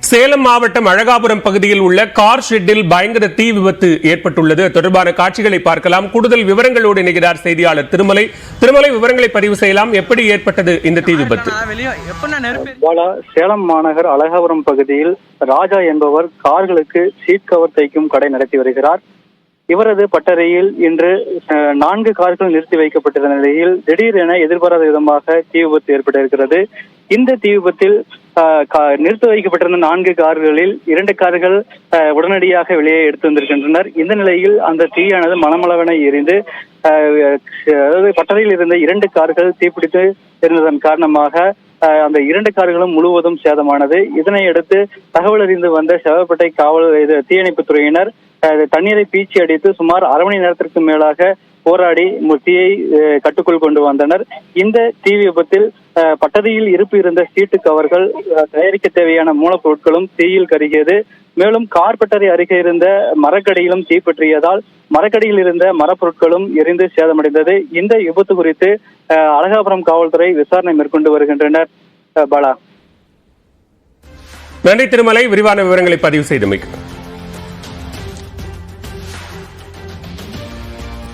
சேலம் மாவட்டம் அழகாபுரம் பகுதியில் உள்ள கார் ஷெட்டில் பயங்கர தீ விபத்து ஏற்பட்டுள்ளது. தொடர்பான காட்சிகளை பார்க்கலாம். கூடுதல் விவரங்களோடு இணைகிறார் செய்தியாளர் திருமலை. விவரங்களை பதிவு செய்யலாம். எப்படி ஏற்பட்டது இந்த தீ விபத்து? சேலம் மாநகர் அழகாபுரம் பகுதியில் ராஜா என்பவர் கார்களுக்கு சீட் கவர் தைக்கும் கடை நடத்தி வருகிறார். இவரது பட்டறையில் இன்று 4 கார்கள் நிறுத்தி வைக்கப்பட்டிருந்த நிலையில் திடீரென எதிர்பாராத விதமாக தீ விபத்து ஏற்பட்டிருக்கிறது. இந்த தீ விபத்தில் நிறுத்தி வைக்கப்பட்டிருந்த 4 கார்களில் 2 கார்கள் உடனடியாக வெளியே எடுத்து வந்திருக்கின்றனர். இந்த நிலையில் அந்த தீயானது மளமளவென எரிந்து அதாவது பட்டறையில் இருந்த 2 கார்கள் தீப்பிடித்து இருந்ததன் காரணமாக அந்த 2 கார்களும் முழுவதும் சேதமானது. இதனையடுத்து தகவல் அறிந்து வந்த செவப்பேட்டை காவல் தீயணைப்பு துறையினர் தண்ணீரை பீச்சி அடித்து சுமார் அரை மணி நேரத்திற்கு மேலாக போராடி தீயை கட்டுக்குள் கொண்டு வந்தனர். இந்த தீ விபத்தில் பட்டறையில் இருப்பு இருந்த சீட்டு கவர்கள், தயாரிக்க தேவையான மூலப்பொருட்களும் தீயில் கருகியது. மேலும் கார் பட்டறை அருகே இருந்த மரக்கடியிலும் தீப்பற்றியதால் மரக்கடியில் இருந்த மரப்பொருட்களும் எரிந்து சேதமடைந்தது. இந்த விபத்து குறித்து அழகாபுரம் காவல்துறை விசாரணை மேற்கொண்டு வருகின்றனர். பாலா, நன்றி திருமலை, விரிவான விவரங்களை பதிவு செய்தமைக்கு.